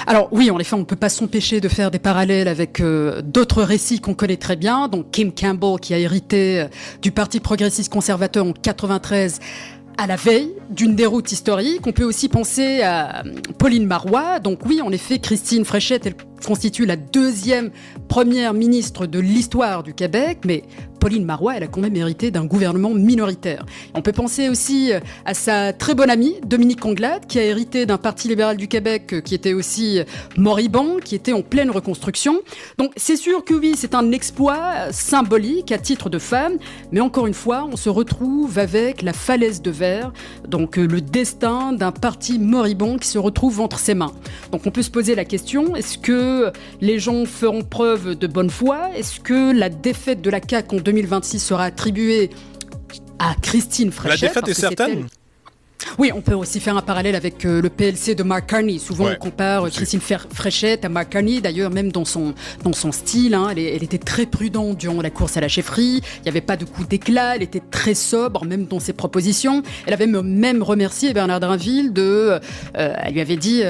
Alors oui, en effet, on ne peut pas s'empêcher de faire des parallèles avec d'autres récits qu'on connaît très bien. Donc Kim Campbell, qui a hérité du Parti progressiste conservateur en 93, à la veille d'une déroute historique. On peut aussi penser à Pauline Marois. Donc oui, en effet, Christine Fréchette, elle constitue la deuxième première ministre de l'histoire du Québec, mais Pauline Marois, elle a quand même hérité d'un gouvernement minoritaire. On peut penser aussi à sa très bonne amie, Dominique Anglade, qui a hérité d'un Parti libéral du Québec qui était aussi moribond, qui était en pleine reconstruction. Donc c'est sûr que oui, c'est un exploit symbolique à titre de femme, mais encore une fois, on se retrouve avec la falaise de verre, donc le destin d'un parti moribond qui se retrouve entre ses mains. Donc on peut se poser la question, est-ce que les gens feront preuve de bonne foi? Est-ce que la défaite de la CAQ en 2026 sera attribuée à Christine Fréchette? La défaite est certaine? Oui, on peut aussi faire un parallèle avec le PLC de Mark Carney. Souvent, Ouais, on compare Christine Fréchette à Mark Carney. D'ailleurs, même dans son style, hein, elle était très prudente durant la course à la chefferie. Il n'y avait pas de coup d'éclat. Elle était très sobre, même dans ses propositions. Elle avait même remercié Bernard Drinville elle lui avait dit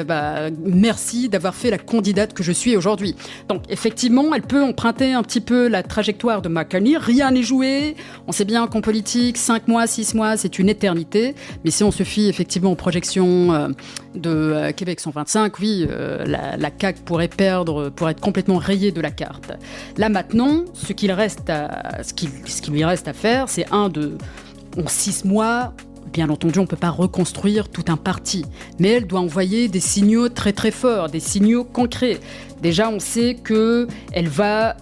merci d'avoir fait la candidate que je suis aujourd'hui. Donc, effectivement, elle peut emprunter un petit peu la trajectoire de Mark Carney. Rien n'est joué. On sait bien qu'en politique, 5 mois, 6 mois, c'est une éternité. Mais si on se fie effectivement aux projections de Québec 125, oui, la CAQ pourrait être complètement rayée de la carte. Là maintenant, ce qu'il lui reste à faire, c'est en 6 mois. Bien entendu, on ne peut pas reconstruire tout un parti, mais elle doit envoyer des signaux très très forts, des signaux concrets. Déjà, on sait qu'elle va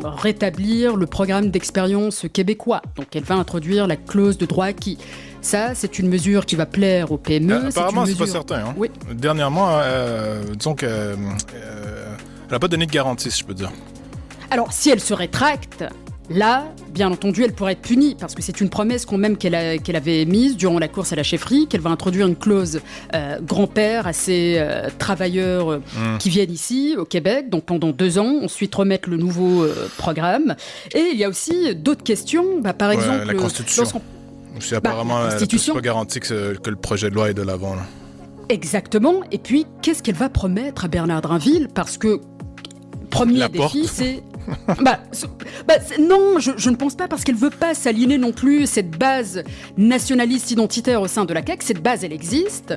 rétablir le programme d'expérience québécois, donc elle va introduire la clause de droit acquis. Ça, c'est une mesure qui va plaire aux PME. Apparemment, c'est pas certain. Hein? Oui. Dernièrement, disons qu'elle n'a pas donné de garantie, si je peux dire. Alors, si elle se rétracte, là, bien entendu, elle pourrait être punie, parce que c'est une promesse qu'elle avait émise durant la course à la chefferie, qu'elle va introduire une clause grand-père à ces travailleurs qui viennent ici, au Québec, donc pendant 2 ans, ensuite remettre le nouveau programme. Et il y a aussi d'autres questions, par exemple... La Constitution. C'est apparemment c'est pas garanti que le projet de loi est de l'avant. Là. Exactement. Et puis, qu'est-ce qu'elle va promettre à Bernard Drinville? Parce que, premier défi, c'est... non, je ne pense pas, parce qu'elle ne veut pas s'aliéner non plus cette base nationaliste identitaire au sein de la CAQ. Cette base, elle existe.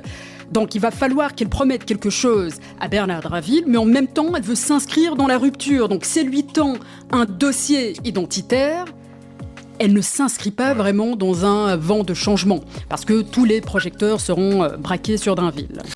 Donc il va falloir qu'elle promette quelque chose à Bernard Drinville, mais en même temps, elle veut s'inscrire dans la rupture. Donc c'est lui tend un dossier identitaire. Elle ne s'inscrit pas vraiment dans un vent de changement, parce que tous les projecteurs seront braqués sur Drinville.